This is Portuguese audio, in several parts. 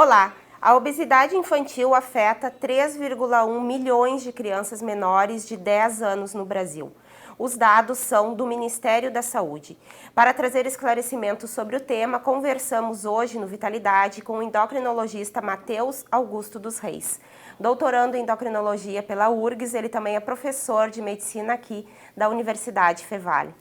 Olá! A obesidade infantil afeta 3,1 milhões de crianças menores de 10 anos no Brasil. Os dados são do Ministério da Saúde. Para trazer esclarecimentos sobre o tema, conversamos hoje no Vitalidade com o endocrinologista Matheus Augusto dos Reis. Doutorando em endocrinologia pela URGS, ele também é professor de medicina aqui da Universidade Fevale.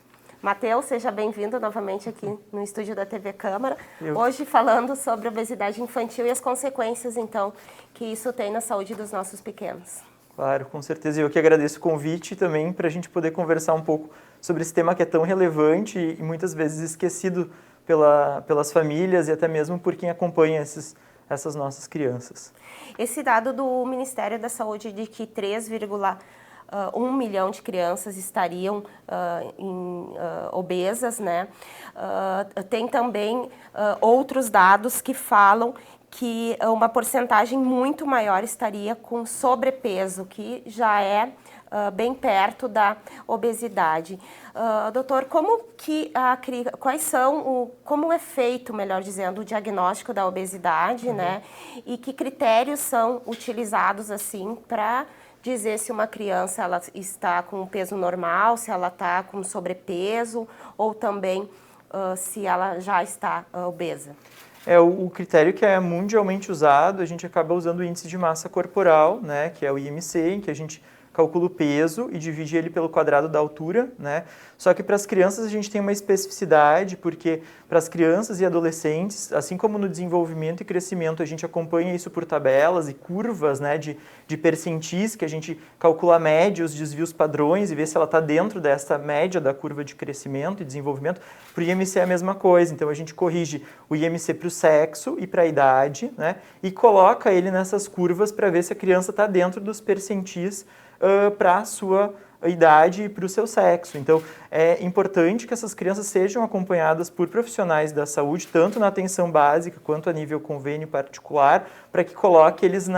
Matheus, seja bem-vindo novamente aqui no estúdio da TV Câmara. Hoje falando sobre obesidade infantil e as consequências, então, que isso tem na saúde dos nossos pequenos. Claro, com certeza. Eu que agradeço o convite também para a gente poder conversar um pouco sobre esse tema que é tão relevante e muitas vezes esquecido pelas famílias e até mesmo por quem acompanha essas nossas crianças. Esse dado do Ministério da Saúde de que 3,1 milhão de crianças estariam obesas, né? Tem também outros dados que falam que uma porcentagem muito maior estaria com sobrepeso, que já é bem perto da obesidade. Doutor, como é feito, melhor dizendo, o diagnóstico da obesidade, né? E que critérios são utilizados assim para dizer se uma criança ela está com peso normal, se ela está com sobrepeso ou também se ela já está obesa? O critério que é mundialmente usado, a gente acaba usando o índice de massa corporal, né, que é o IMC, em que a gente calcula o peso e divide ele pelo quadrado da altura, né? Só que para as crianças a gente tem uma especificidade, porque para as crianças e adolescentes, assim como no desenvolvimento e crescimento, a gente acompanha isso por tabelas e curvas, né, de percentis, que a gente calcula a média, os desvios padrões e vê se ela está dentro dessa média da curva de crescimento e desenvolvimento. Para o IMC é a mesma coisa, então a gente corrige o IMC para o sexo e para a idade, né, e coloca ele nessas curvas para ver se a criança está dentro dos percentis para a sua idade e para o seu sexo. Então, é importante que essas crianças sejam acompanhadas por profissionais da saúde, tanto na atenção básica quanto a nível convênio particular, para que coloque eles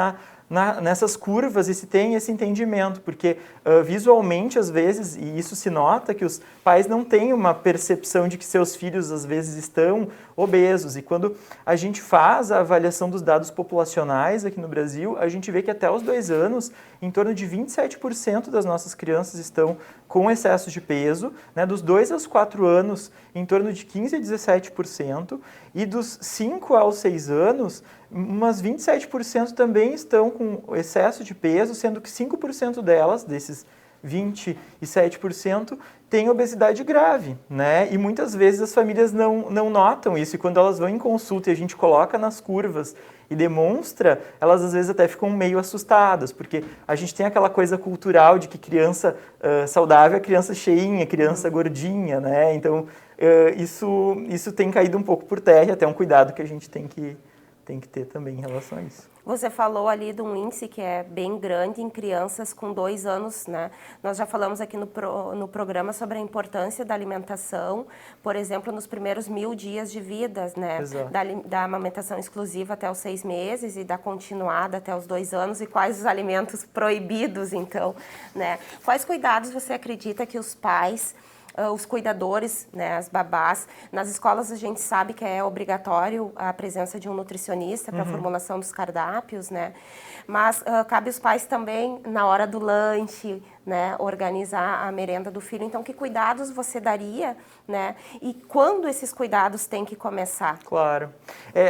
nessas curvas e se tenha esse entendimento, porque visualmente, às vezes, e isso se nota, que os pais não têm uma percepção de que seus filhos, às vezes, estão obesos. E quando a gente faz a avaliação dos dados populacionais aqui no Brasil, a gente vê que até os 2 anos, em torno de 27% das nossas crianças estão com excesso de peso, né? Dos 2 aos 4 anos, em torno de 15% a 17%, e dos 5 aos 6 anos, umas 27% também estão com excesso de peso, sendo que 5% delas, desses 27%, têm obesidade grave, né? E muitas vezes as famílias não notam isso, e quando elas vão em consulta e a gente coloca nas curvas e demonstra, elas às vezes até ficam meio assustadas, porque a gente tem aquela coisa cultural de que criança saudável é criança cheinha, criança gordinha, né? Então, isso tem caído um pouco por terra, e até um cuidado que a gente tem que ter também em relação a isso. Você falou ali de um índice que é bem grande em crianças com 2 anos, né? Nós já falamos aqui no programa sobre a importância da alimentação, por exemplo, nos primeiros 1000 dias de vida, né? Da amamentação exclusiva até os 6 meses e da continuada até os 2 anos, e quais os alimentos proibidos, então, né? Quais cuidados você acredita que os pais, os cuidadores, né, as babás, nas escolas a gente sabe que é obrigatório a presença de um nutricionista para a formulação dos cardápios, né? Mas cabe aos pais também, na hora do lanche, né, organizar a merenda do filho. Então, que cuidados você daria, né? E quando esses cuidados têm que começar? Claro.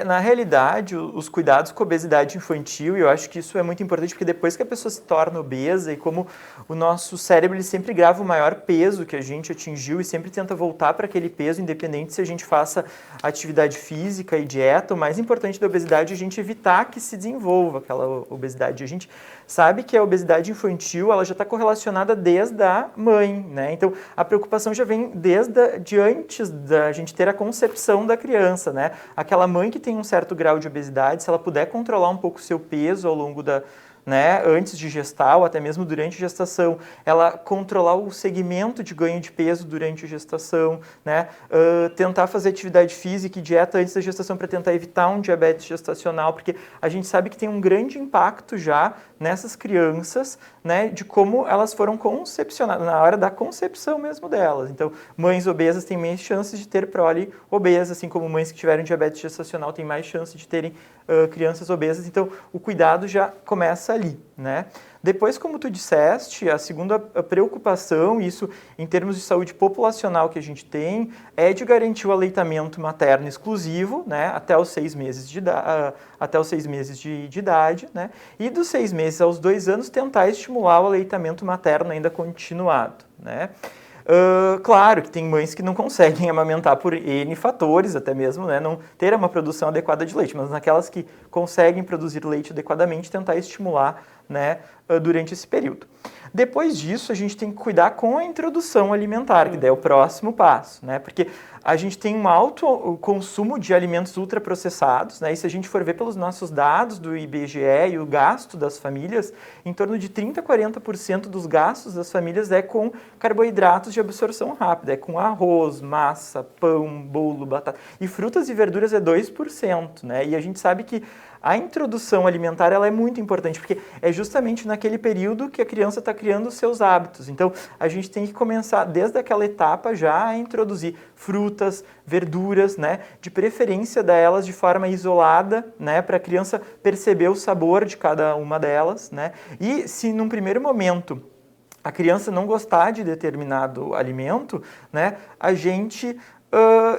Na realidade, os cuidados com a obesidade infantil, eu acho que isso é muito importante, porque depois que a pessoa se torna obesa, e como o nosso cérebro ele sempre grava o maior peso que a gente atingiu e sempre tenta voltar para aquele peso, independente se a gente faça atividade física e dieta, o mais importante da obesidade é a gente evitar que se desenvolva aquela obesidade. A gente sabe que a obesidade infantil ela já está correlacionada desde a mãe, né? Então, a preocupação já vem de antes da gente ter a concepção da criança, né? Aquela mãe que tem um certo grau de obesidade, se ela puder controlar um pouco o seu peso ao longo né, antes de gestar ou até mesmo durante a gestação, ela controlar o segmento de ganho de peso durante a gestação, né, tentar fazer atividade física e dieta antes da gestação para tentar evitar um diabetes gestacional, porque a gente sabe que tem um grande impacto já nessas crianças, né, de como elas foram concepcionadas, na hora da concepção mesmo delas. Então, mães obesas têm mais chances de ter prole obesa, assim como mães que tiveram diabetes gestacional têm mais chances de terem crianças obesas. Então, o cuidado já começa ali, né? Depois, como tu disseste, a segunda preocupação, isso em termos de saúde populacional que a gente tem, é de garantir o aleitamento materno exclusivo, né, até os 6 meses de idade, né, e dos 6 meses aos 2 anos tentar estimular o aleitamento materno ainda continuado, né. Claro que tem mães que não conseguem amamentar por N fatores, até mesmo, né, não ter uma produção adequada de leite, mas naquelas que conseguem produzir leite adequadamente, tentar estimular, né, durante esse período. Depois disso, a gente tem que cuidar com a introdução alimentar, que daí é o próximo passo, né? Porque a gente tem um alto consumo de alimentos ultraprocessados, né? E se a gente for ver pelos nossos dados do IBGE e o gasto das famílias, em torno de 30% a 40% dos gastos das famílias é com carboidratos de absorção rápida, é com arroz, massa, pão, bolo, batata. E frutas e verduras é 2%, né? E a gente sabe que a introdução alimentar ela é muito importante, porque é justamente naquele período que a criança está criando os seus hábitos. Então, a gente tem que começar desde aquela etapa já a introduzir frutas, verduras, né, de preferência delas de forma isolada, né, para a criança perceber o sabor de cada uma delas, né. E se num primeiro momento a criança não gostar de determinado alimento, né, a gente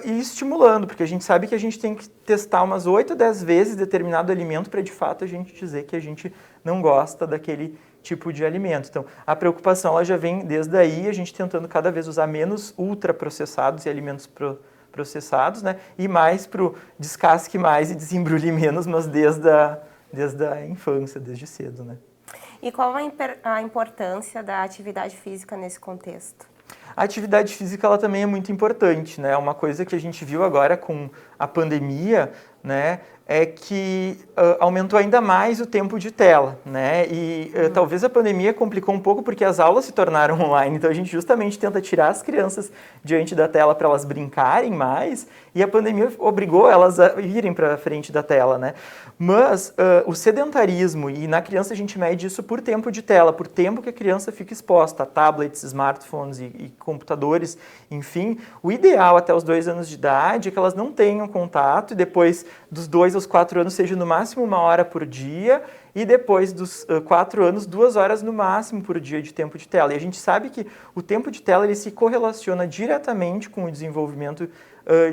ir estimulando, porque a gente sabe que a gente tem que testar umas 8 a 10 vezes determinado alimento para de fato a gente dizer que a gente não gosta daquele tipo de alimento. Então, a preocupação ela já vem desde aí, a gente tentando cada vez usar menos ultraprocessados e alimentos processados, né? E mais para o descasque mais e desembrulhe menos, mas desde a infância, desde cedo, né? E qual a importância da atividade física nesse contexto? A atividade física ela também é muito importante, né? Uma coisa que a gente viu agora com a pandemia, né, é que aumentou ainda mais o tempo de tela, né? E talvez a pandemia complicou um pouco porque as aulas se tornaram online, então a gente justamente tenta tirar as crianças diante da tela para elas brincarem mais, e a pandemia obrigou elas a irem para frente da tela, né? Mas o sedentarismo, e na criança a gente mede isso por tempo de tela, por tempo que a criança fica exposta a tablets, smartphones e computadores, enfim, o ideal até os 2 anos de idade é que elas não tenham contato e depois dos 2 aos 4 anos seja no máximo 1 hora por dia e depois dos 4 anos, 2 horas no máximo por dia de tempo de tela. E a gente sabe que o tempo de tela ele se correlaciona diretamente com o desenvolvimento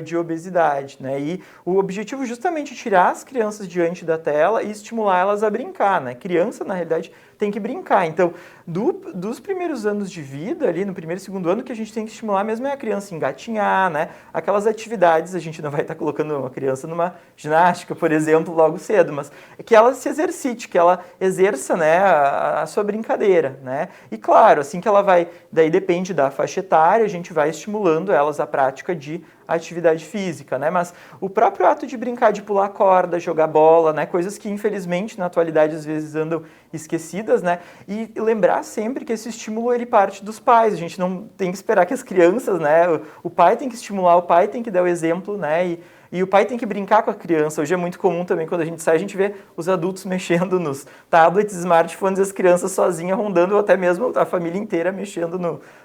de obesidade, né? E o objetivo justamente é tirar as crianças diante da tela e estimular elas a brincar, né? Criança, na realidade, tem que brincar. Então, dos primeiros anos de vida, ali no primeiro e segundo ano, que a gente tem que estimular mesmo é a criança engatinhar, né? Aquelas atividades, a gente não vai estar colocando uma criança numa ginástica, por exemplo, logo cedo, mas que ela se exercite, que ela exerça, né, a sua brincadeira, né? E claro, assim que ela vai, daí depende da faixa etária, a gente vai estimulando elas à prática de atividade física, né? Mas o próprio ato de brincar, de pular corda, jogar bola, né? Coisas que infelizmente na atualidade às vezes andam esquecidas, né? E lembrar sempre que esse estímulo ele parte dos pais. A gente não tem que esperar que as crianças, né? O pai tem que estimular, o pai tem que dar o exemplo, né? E o pai tem que brincar com a criança. Hoje é muito comum também, quando a gente sai, a gente vê os adultos mexendo nos tablets, smartphones e as crianças sozinhas rondando, ou até mesmo a família inteira mexendo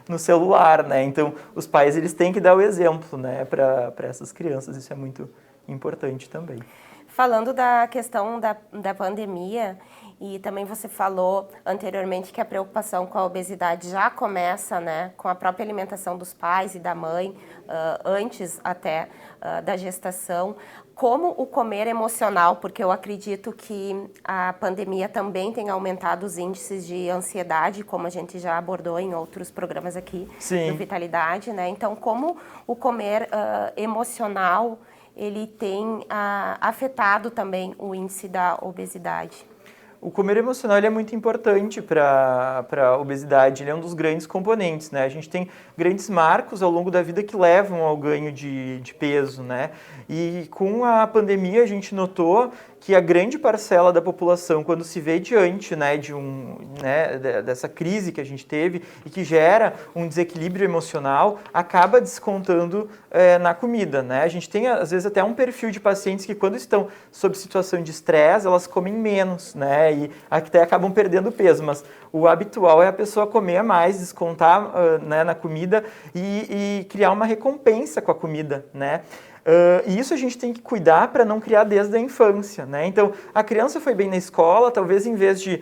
no celular, né? Então, os pais, eles têm que dar o exemplo, né, para essas crianças. Isso é muito importante também. Falando da questão da pandemia, e também você falou anteriormente que a preocupação com a obesidade já começa, né, com a própria alimentação dos pais e da mãe, antes até da gestação. Como o comer emocional, porque eu acredito que a pandemia também tem aumentado os índices de ansiedade, como a gente já abordou em outros programas aqui do Vitalidade, né? Então, como o comer emocional ele tem afetado também o índice da obesidade? O comer emocional ele é muito importante para a obesidade, ele é um dos grandes componentes, né? A gente tem grandes marcos ao longo da vida que levam ao ganho de peso, né? E com a pandemia a gente notou que a grande parcela da população, quando se vê diante, né, dessa crise que a gente teve e que gera um desequilíbrio emocional, acaba descontando na comida, né? A gente tem, às vezes, até um perfil de pacientes que, quando estão sob situação de estresse, elas comem menos, né? E até acabam perdendo peso, mas o habitual é a pessoa comer mais, descontar né, na comida e criar uma recompensa com a comida, né? E isso a gente tem que cuidar para não criar desde a infância, né? Então, a criança foi bem na escola, talvez em vez de,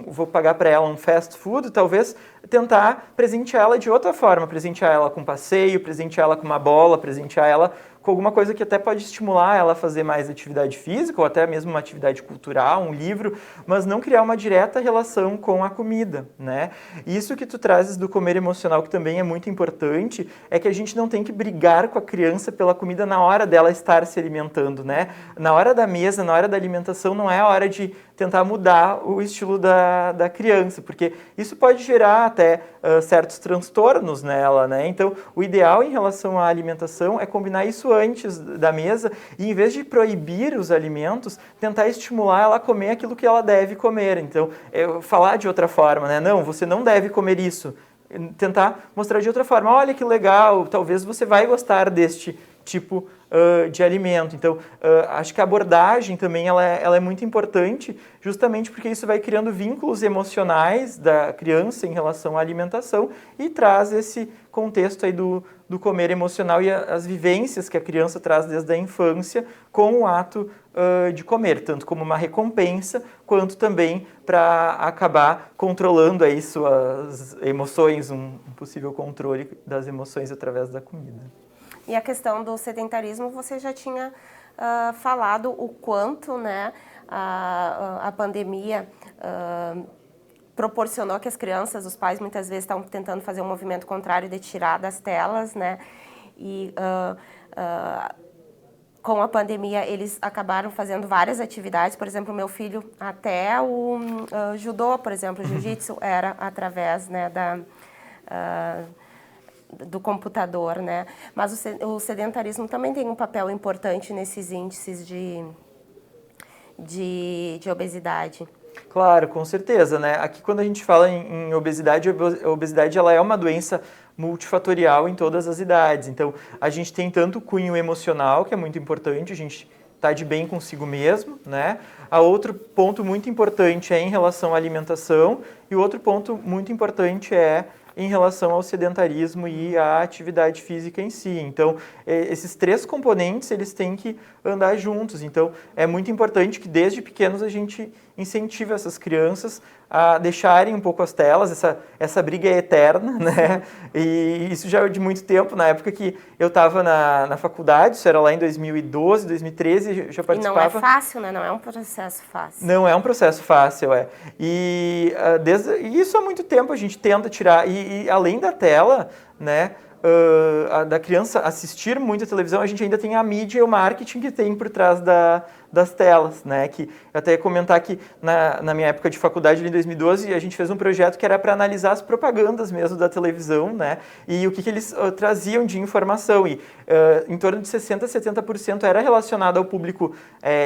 vou pagar para ela um fast food, talvez tentar presentear ela de outra forma, presentear ela com passeio, presentear ela com uma bola, presentear ela com alguma coisa que até pode estimular ela a fazer mais atividade física ou até mesmo uma atividade cultural, um livro, mas não criar uma direta relação com a comida, né? Isso que tu trazes do comer emocional, que também é muito importante, é que a gente não tem que brigar com a criança pela comida na hora dela estar se alimentando, né? Na hora da mesa, na hora da alimentação, não é a hora de tentar mudar o estilo da criança, porque isso pode gerar até certos transtornos nela, né? Então, o ideal em relação à alimentação é combinar isso antes da mesa e, em vez de proibir os alimentos, tentar estimular ela a comer aquilo que ela deve comer. Então, falar de outra forma, né? Não, você não deve comer isso. Tentar mostrar de outra forma. Olha que legal, talvez você vai gostar deste tipo de alimento. Então, acho que a abordagem também ela é muito importante, justamente porque isso vai criando vínculos emocionais da criança em relação à alimentação e traz esse contexto aí do comer emocional e as vivências que a criança traz desde a infância com o ato de comer, tanto como uma recompensa, quanto também para acabar controlando aí suas emoções, um possível controle das emoções através da comida. E a questão do sedentarismo, você já tinha falado o quanto, né, a pandemia proporcionou que as crianças, os pais muitas vezes estão tentando fazer um movimento contrário de tirar das telas, né, e com a pandemia eles acabaram fazendo várias atividades, por exemplo, meu filho até o judô, por exemplo, o jiu-jitsu era através, né, do computador, né? Mas o sedentarismo também tem um papel importante nesses índices de obesidade. Claro, com certeza, né? Aqui quando a gente fala em obesidade, a obesidade ela é uma doença multifatorial em todas as idades. Então, a gente tem tanto o cunho emocional, que é muito importante, a gente tá de bem consigo mesmo, né? A outro ponto muito importante é em relação à alimentação e o outro ponto muito importante é em relação ao sedentarismo e à atividade física em si. Então, esses três componentes, eles têm que andar juntos. Então, é muito importante que desde pequenos a gente incentive essas crianças a deixarem um pouco as telas, essa briga é eterna, né? E isso já é de muito tempo, na época que eu estava na faculdade, isso era lá em 2012, 2013, eu já participava. E não é fácil, né? Não é um processo fácil. Não é um processo fácil, E isso há muito tempo a gente tenta tirar, e além da tela, né? Da criança assistir muita televisão, a gente ainda tem a mídia e o marketing que tem por trás das telas, né? Que eu até ia comentar que na minha época de faculdade, ali em 2012, a gente fez um projeto que era para analisar as propagandas mesmo da televisão, né? E o que eles traziam de informação. E em torno de 60% a 70% era relacionado ao público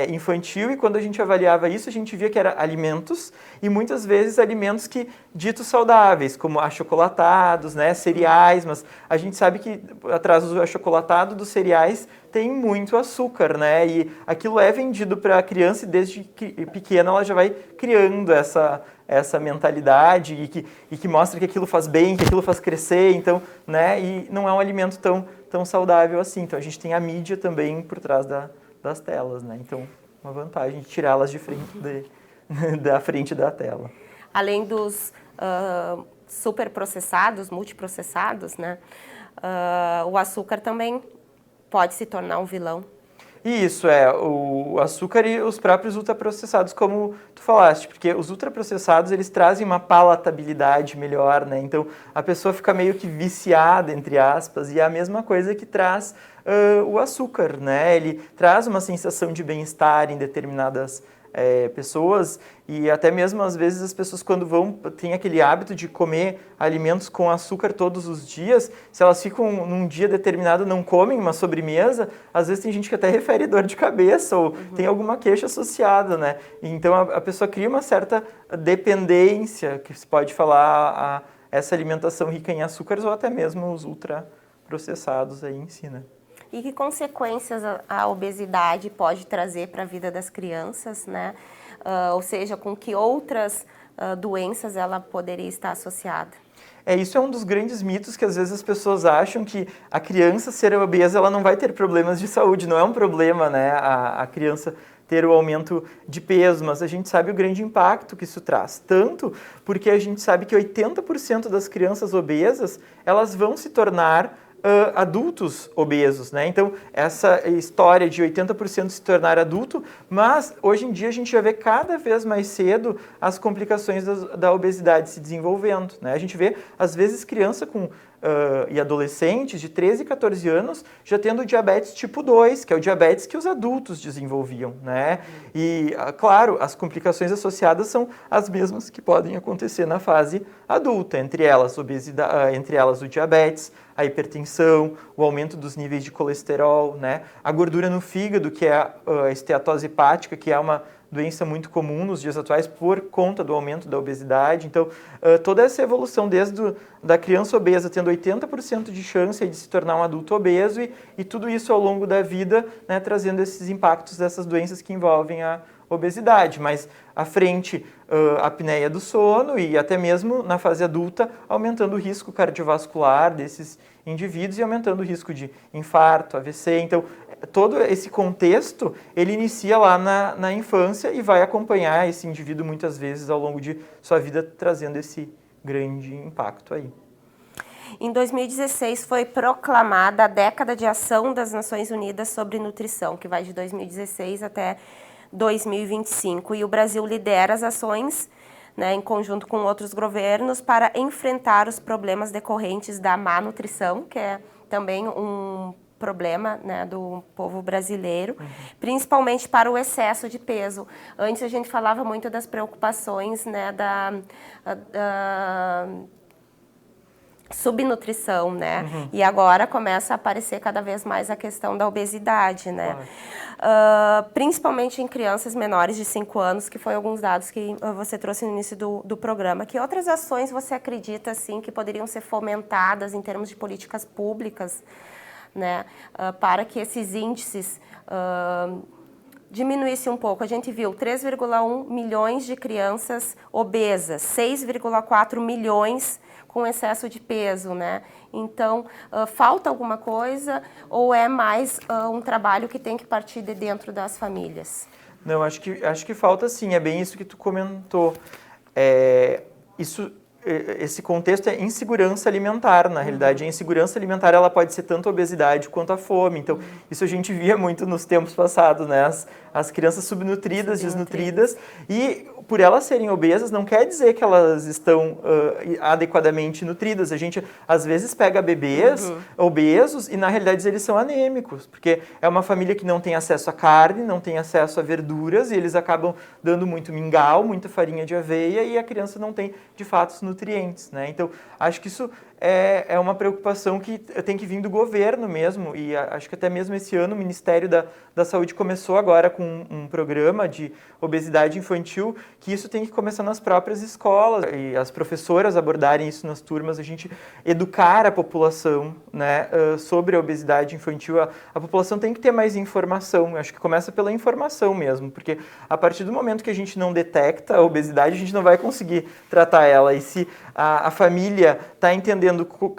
infantil, e quando a gente avaliava isso, a gente via que era alimentos, e muitas vezes alimentos que ditos saudáveis, como achocolatados, né? Cereais, mas a gente sabe que atrás do achocolatado, dos cereais, tem muito açúcar, né? E aquilo é vendido para a criança e desde pequena ela já vai criando essa mentalidade e que mostra que aquilo faz bem, que aquilo faz crescer, então, né? E não é um alimento tão saudável assim. Então, a gente tem a mídia também por trás das telas, né? Então, uma vantagem de tirá-las de frente da frente da tela. Além dos superprocessados, multiprocessados, né? O açúcar também pode se tornar um vilão. Isso, o açúcar e os próprios ultraprocessados, como tu falaste, porque os ultraprocessados, eles trazem uma palatabilidade melhor, né? Então, a pessoa fica meio que viciada, entre aspas, e é a mesma coisa que traz o açúcar, né? Ele traz uma sensação de bem-estar em determinadas pessoas, e até mesmo às vezes as pessoas quando têm aquele hábito de comer alimentos com açúcar todos os dias, se elas ficam num dia determinado não comem uma sobremesa, às vezes tem gente que até refere dor de cabeça ou tem alguma queixa associada, né? Então a pessoa cria uma certa dependência, que se pode falar, a essa alimentação rica em açúcares ou até mesmo os ultraprocessados aí em si, né? E que consequências a obesidade pode trazer para a vida das crianças, né? Ou seja, com que outras doenças ela poderia estar associada? Isso é um dos grandes mitos que às vezes as pessoas acham que a criança ser obesa ela não vai ter problemas de saúde. Não é um problema, né, a criança ter o aumento de peso, mas a gente sabe o grande impacto que isso traz. Tanto porque a gente sabe que 80% das crianças obesas elas vão se tornar adultos obesos, né? Então, essa história de 80% se tornar adulto, mas hoje em dia a gente já vê cada vez mais cedo as complicações da obesidade se desenvolvendo, né? A gente vê, às vezes, criança e adolescentes de 13 e 14 anos já tendo diabetes tipo 2, que é o diabetes que os adultos desenvolviam, né? E, claro, as complicações associadas são as mesmas que podem acontecer na fase adulta, entre elas o diabetes, a hipertensão, o aumento dos níveis de colesterol, né? A gordura no fígado, que é a esteatose hepática, que é uma doença muito comum nos dias atuais por conta do aumento da obesidade. Então, toda essa evolução desde da criança obesa tendo 80% de chance de se tornar um adulto obeso e tudo isso ao longo da vida, né, trazendo esses impactos dessas doenças que envolvem a obesidade. Mas à frente, a apneia do sono e até mesmo na fase adulta, aumentando o risco cardiovascular desses indivíduos e aumentando o risco de infarto, AVC. Então, todo esse contexto, ele inicia lá na infância e vai acompanhar esse indivíduo muitas vezes ao longo de sua vida, trazendo esse grande impacto aí. Em 2016 foi proclamada a década de ação das Nações Unidas sobre nutrição, que vai de 2016 até 2025, e o Brasil lidera as ações, né, em conjunto com outros governos para enfrentar os problemas decorrentes da má nutrição, que é também um problema, né, do povo brasileiro, principalmente para o excesso de peso. Antes a gente falava muito das preocupações, né, da subnutrição, né? E agora começa a aparecer cada vez mais a questão da obesidade, né? Principalmente em crianças menores de 5 anos, que foi alguns dados que você trouxe no início do programa. Que outras ações você acredita, assim, que poderiam ser fomentadas em termos de políticas públicas, né, para que esses índices diminuíssem um pouco? A gente viu 3,1 milhões de crianças obesas, 6,4 milhões com excesso de peso, né? Então, falta alguma coisa ou é mais um trabalho que tem que partir de dentro das famílias? Não, acho que falta sim, é bem isso que tu comentou. Esse contexto é insegurança alimentar, na realidade. A insegurança alimentar ela pode ser tanto a obesidade quanto a fome. Então, isso a gente via muito nos tempos passados, né? As crianças subnutridas, desnutridas, e por elas serem obesas não quer dizer que elas estão adequadamente nutridas. A gente, às vezes, pega bebês obesos e, na realidade, eles são anêmicos, porque é uma família que não tem acesso a carne, não tem acesso a verduras, e eles acabam dando muito mingau, muita farinha de aveia, e a criança não tem, de fato, os nutrientes, né? Então, acho que isso é uma preocupação que tem que vir do governo mesmo, e acho que até mesmo esse ano o Ministério da Saúde começou agora com um programa de obesidade infantil, que isso tem que começar nas próprias escolas, e as professoras abordarem isso nas turmas, a gente educar a população, né, sobre a obesidade infantil. A população tem que ter mais informação, acho que começa pela informação mesmo, porque a partir do momento que a gente não detecta a obesidade, a gente não vai conseguir tratar ela, e se a família está entendendo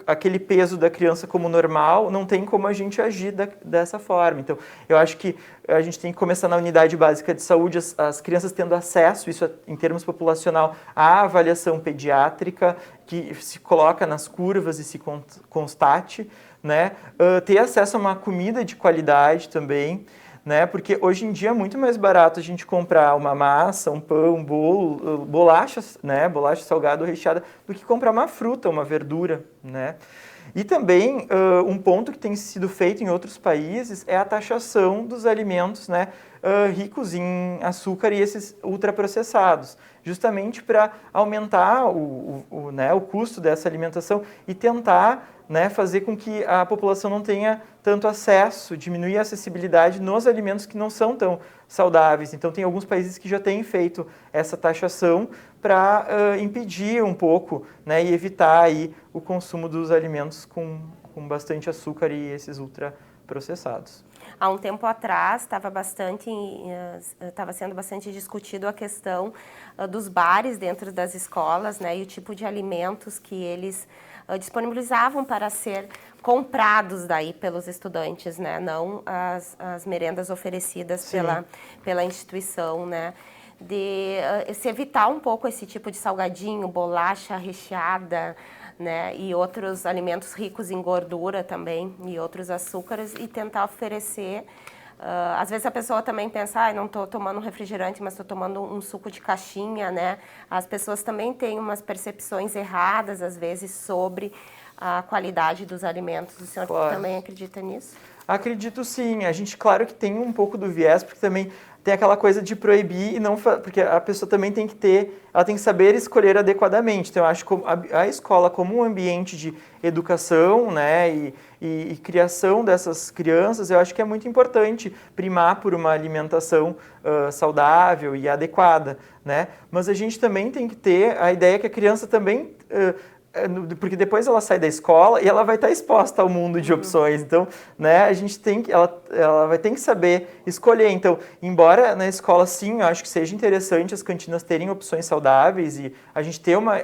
aquele peso da criança como normal, não tem como a gente agir dessa forma. Então, eu acho que a gente tem que começar na unidade básica de saúde, as crianças tendo acesso, isso em termos populacional, à avaliação pediátrica, que se coloca nas curvas e se constate, né? Ter acesso a uma comida de qualidade também, né? Porque hoje em dia é muito mais barato a gente comprar uma massa, um pão, um bolo, bolachas, né? Bolacha salgada ou recheada, do que comprar uma fruta, uma verdura, né? E também um ponto que tem sido feito em outros países é a taxação dos alimentos, né, ricos em açúcar e esses ultraprocessados, justamente para aumentar o custo dessa alimentação e tentar, né, fazer com que a população não tenha tanto acesso, diminuir a acessibilidade nos alimentos que não são tão saudáveis. Então, tem alguns países que já têm feito essa taxação para impedir um pouco, né, e evitar aí o consumo dos alimentos com bastante açúcar e esses ultraprocessados. Há um tempo atrás estava sendo bastante discutido a questão dos bares dentro das escolas, né, e o tipo de alimentos que eles disponibilizavam para ser comprados daí pelos estudantes, né, não as merendas oferecidas pela instituição, né, de se evitar um pouco esse tipo de salgadinho, bolacha recheada, né, e outros alimentos ricos em gordura também, e outros açúcares, e tentar oferecer. Às vezes a pessoa também pensa, não estou tomando um refrigerante, mas estou tomando um suco de caixinha, né? As pessoas também têm umas percepções erradas, às vezes, sobre a qualidade dos alimentos. O senhor também acredita nisso? Acredito sim. A gente, claro que tem um pouco do viés, porque também tem aquela coisa de proibir e não... Porque a pessoa também tem que ter... Ela tem que saber escolher adequadamente. Então, eu acho que a escola como um ambiente de educação, né, e criação dessas crianças, eu acho que é muito importante primar por uma alimentação saudável e adequada, né? Mas a gente também tem que ter a ideia que a criança também... porque depois ela sai da escola e ela vai estar exposta ao mundo de opções. Então, né, a gente tem que, ela vai ter que saber escolher. Então, embora na escola, sim, eu acho que seja interessante as cantinas terem opções saudáveis e a gente ter uma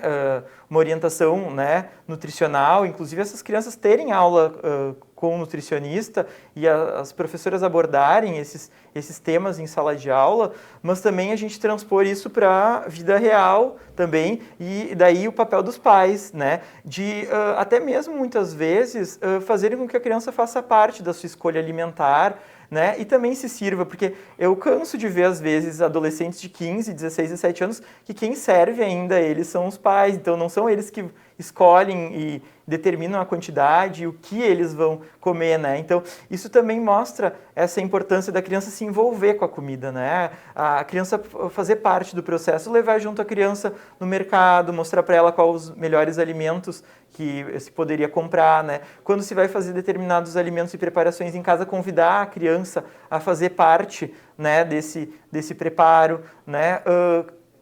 orientação, né, nutricional, inclusive essas crianças terem aula com o nutricionista e as professoras abordarem esses temas em sala de aula, mas também a gente transpor isso para a vida real também, e daí o papel dos pais, né, de até mesmo muitas vezes fazerem com que a criança faça parte da sua escolha alimentar, né, e também se sirva, porque eu canso de ver às vezes adolescentes de 15, 16, 17 anos que quem serve ainda eles são os pais, então não são eles que escolhem e determinam a quantidade e o que eles vão comer, né? Então, isso também mostra essa importância da criança se envolver com a comida, né? A criança fazer parte do processo, levar junto a criança no mercado, mostrar para ela quais os melhores alimentos que se poderia comprar, né? Quando se vai fazer determinados alimentos e preparações em casa, convidar a criança a fazer parte, né, desse preparo, né?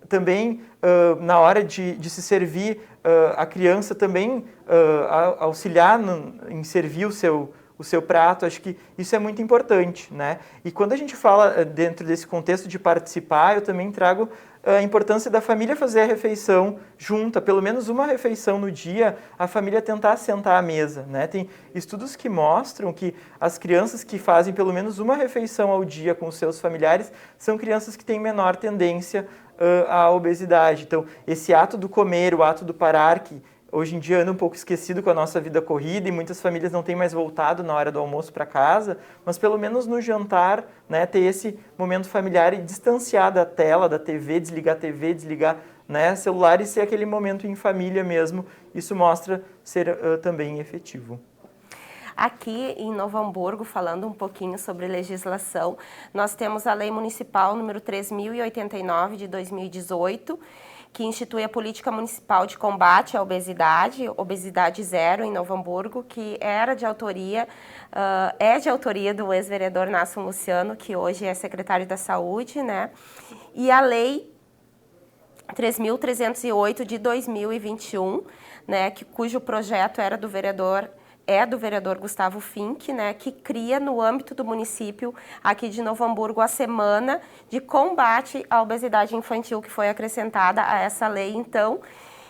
Também, na hora de se servir, a criança também auxiliar em servir o seu prato, acho que isso é muito importante, né? E quando a gente fala dentro desse contexto de participar, eu também trago a importância da família fazer a refeição junta, pelo menos uma refeição no dia, a família tentar sentar à mesa, né? Tem estudos que mostram que as crianças que fazem pelo menos uma refeição ao dia com os seus familiares são crianças que têm menor tendência à obesidade. Então, esse ato do comer, o ato do parar, que hoje em dia anda um pouco esquecido com a nossa vida corrida e muitas famílias não têm mais voltado na hora do almoço para casa, mas pelo menos no jantar, né, ter esse momento familiar e distanciar da tela, da TV, desligar, né, celular e ser aquele momento em família mesmo. Isso mostra ser também efetivo. Aqui em Novo Hamburgo, falando um pouquinho sobre legislação, nós temos a Lei Municipal número 3.089 de 2018, que institui a Política Municipal de Combate à Obesidade, Obesidade Zero em Novo Hamburgo, que é de autoria do ex-vereador Nácio Luciano, que hoje é secretário da Saúde, né? E a Lei 3.308 de 2021, né, cujo projeto do vereador Gustavo Fink, né, que cria no âmbito do município aqui de Novo Hamburgo a Semana de Combate à Obesidade Infantil, que foi acrescentada a essa lei, então.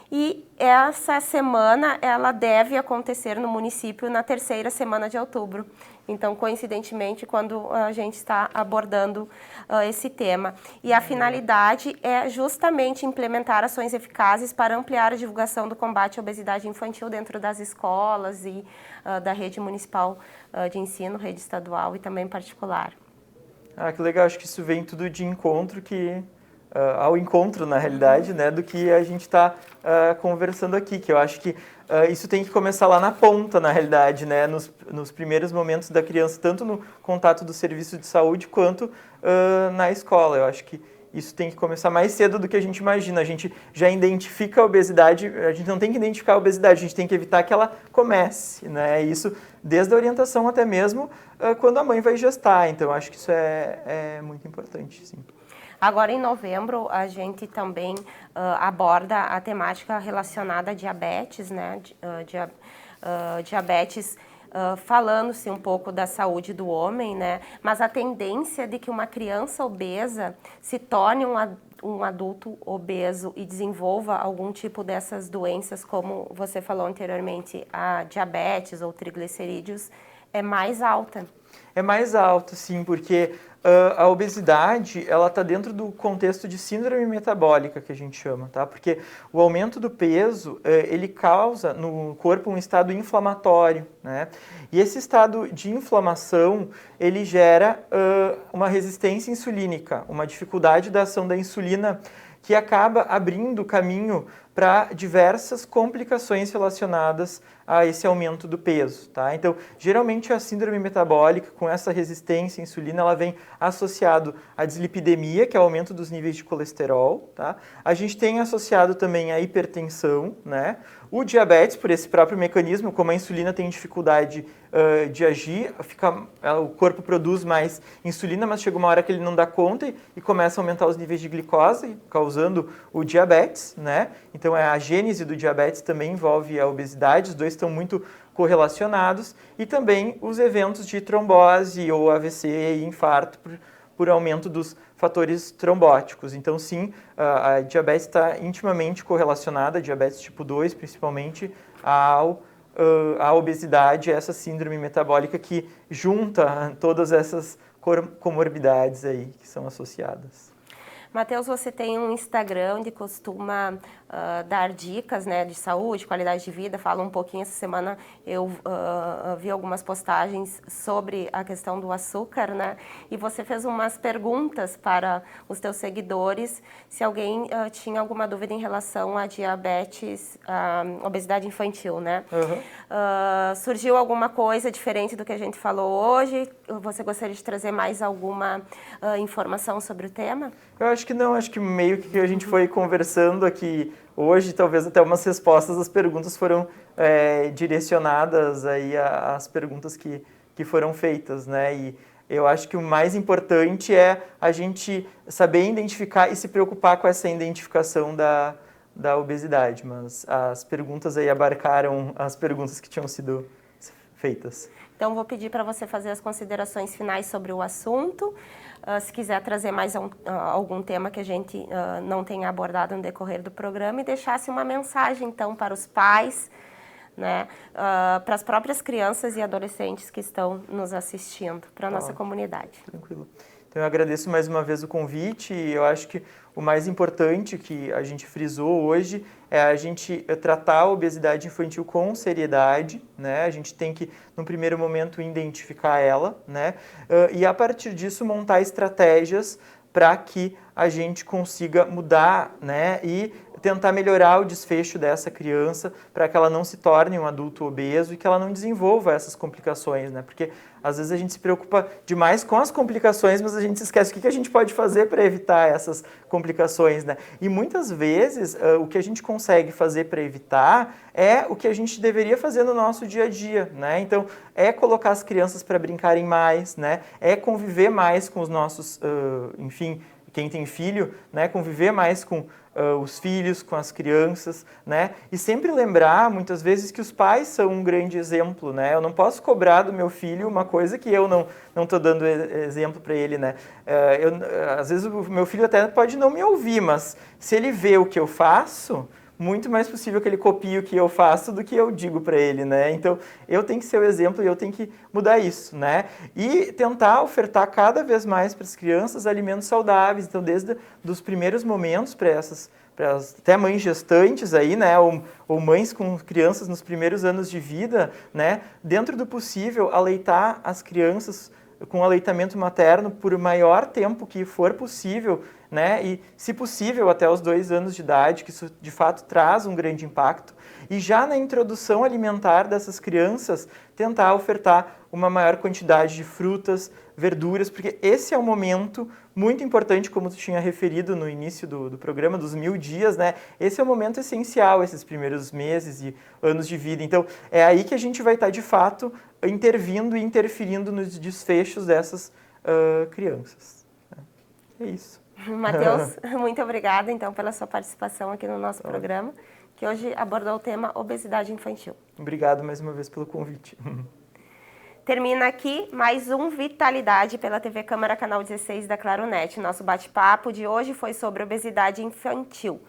E essa semana, ela deve acontecer no município na 3ª semana de outubro. Então, coincidentemente, quando a gente está abordando esse tema. E a finalidade é justamente implementar ações eficazes para ampliar a divulgação do combate à obesidade infantil dentro das escolas e da rede municipal de ensino, rede estadual e também particular. Ah, que legal. Acho que isso vem tudo de encontro que ao encontro, na realidade, né, do que a gente está conversando aqui, que eu acho que isso tem que começar lá na ponta, na realidade, né, nos primeiros momentos da criança, tanto no contato do serviço de saúde quanto na escola. Eu acho que isso tem que começar mais cedo do que a gente imagina. A gente já identifica a obesidade, a gente não tem que identificar a obesidade, a gente tem que evitar que ela comece, né? Isso desde a orientação até mesmo quando a mãe vai gestar. Então, acho que isso é muito importante, sim. Agora, em novembro, a gente também aborda a temática relacionada a diabetes, né? Diabetes, falando-se um pouco da saúde do homem, né? Mas a tendência de que uma criança obesa se torne um adulto obeso e desenvolva algum tipo dessas doenças, como você falou anteriormente, a diabetes ou triglicerídeos, é mais alta. É mais alta, sim, porque a obesidade, ela está dentro do contexto de síndrome metabólica, que a gente chama, tá? Porque o aumento do peso, ele causa no corpo um estado inflamatório, né? E esse estado de inflamação, ele gera uma resistência insulínica, uma dificuldade da ação da insulina, que acaba abrindo caminho para diversas complicações relacionadas a esse aumento do peso, tá? Então, geralmente a síndrome metabólica, com essa resistência à insulina, ela vem associado à dislipidemia, que é o aumento dos níveis de colesterol, tá? A gente tem associado também a hipertensão, né? O diabetes, por esse próprio mecanismo, como a insulina tem dificuldade de agir, o corpo produz mais insulina, mas chega uma hora que ele não dá conta e começa a aumentar os níveis de glicose, causando o diabetes, né? Então, a gênese do diabetes também envolve a obesidade, os dois estão muito correlacionados, e também os eventos de trombose ou AVC e infarto por aumento dos fatores trombóticos. Então, sim, a diabetes está intimamente correlacionada, a diabetes tipo 2, principalmente, à obesidade, essa síndrome metabólica que junta todas essas comorbidades aí que são associadas. Matheus, você tem um Instagram onde costuma dar dicas, né, de saúde, qualidade de vida, fala um pouquinho. Essa semana eu vi algumas postagens sobre a questão do açúcar, né, e você fez umas perguntas para os teus seguidores, se alguém tinha alguma dúvida em relação a diabetes, obesidade infantil, né? Uhum. Surgiu alguma coisa diferente do que a gente falou hoje? Você gostaria de trazer mais alguma informação sobre o tema? Eu acho que não, acho que meio que a gente foi conversando aqui hoje, talvez até umas respostas das perguntas foram direcionadas aí às perguntas que foram feitas, né? E eu acho que o mais importante é a gente saber identificar e se preocupar com essa identificação da obesidade, mas as perguntas aí abarcaram as perguntas que tinham sido feitas. Então, vou pedir para você fazer as considerações finais sobre o assunto. Se quiser trazer mais algum tema que a gente não tenha abordado no decorrer do programa e deixasse uma mensagem, então, para os pais, né, para as próprias crianças e adolescentes que estão nos assistindo, para a nossa comunidade. Tranquilo. Então, eu agradeço mais uma vez o convite e eu acho que o mais importante que a gente frisou hoje é a gente tratar a obesidade infantil com seriedade, né? A gente tem que, no primeiro momento, identificar ela, né? E, a partir disso, montar estratégias para que a gente consiga mudar, né? E tentar melhorar o desfecho dessa criança para que ela não se torne um adulto obeso e que ela não desenvolva essas complicações, né? Porque às vezes a gente se preocupa demais com as complicações, mas a gente se esquece o que a gente pode fazer para evitar essas complicações, né? E muitas vezes o que a gente consegue fazer para evitar é o que a gente deveria fazer no nosso dia a dia, né? Então, é colocar as crianças para brincarem mais, né? É conviver mais com os nossos, enfim, quem tem filho, né? Conviver mais com os filhos, com as crianças, né? E sempre lembrar, muitas vezes, que os pais são um grande exemplo, né? Eu não posso cobrar do meu filho uma coisa que eu não estou dando exemplo para ele, né? Às vezes o meu filho até pode não me ouvir, mas se ele vê o que eu faço, muito mais possível que ele copie o que eu faço do que eu digo para ele, né? Então, eu tenho que ser o exemplo e eu tenho que mudar isso, né? E tentar ofertar cada vez mais para as crianças alimentos saudáveis. Então, desde os primeiros momentos para até mães gestantes aí, né? Ou mães com crianças nos primeiros anos de vida, né? Dentro do possível, aleitar as crianças com aleitamento materno por o maior tempo que for possível, né? E, se possível, até os 2 anos de idade, que isso de fato traz um grande impacto. E já na introdução alimentar dessas crianças, tentar ofertar uma maior quantidade de frutas, verduras, porque esse é um momento muito importante, como tu tinha referido no início do programa, dos 1000 dias, né? Esse é um momento essencial, esses primeiros meses e anos de vida. Então, é aí que a gente vai estar, de fato, intervindo e interferindo nos desfechos dessas crianças. É isso. Matheus, muito obrigada, então, pela sua participação aqui no nosso programa, que hoje abordou o tema obesidade infantil. Obrigado mais uma vez pelo convite. Termina aqui mais um Vitalidade pela TV Câmara, canal 16 da Claronet. Nosso bate-papo de hoje foi sobre obesidade infantil.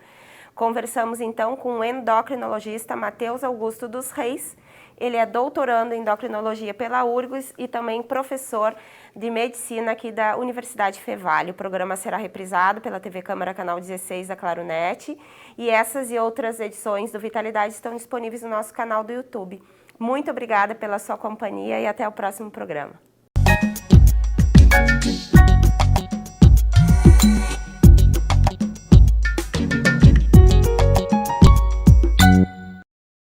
Conversamos então com o endocrinologista Matheus Augusto dos Reis. Ele é doutorando em endocrinologia pela URGS e também professor de medicina aqui da Universidade Fevale. O programa será reprisado pela TV Câmara, canal 16 da Claronet. E essas e outras edições do Vitalidade estão disponíveis no nosso canal do YouTube. Muito obrigada pela sua companhia e até o próximo programa.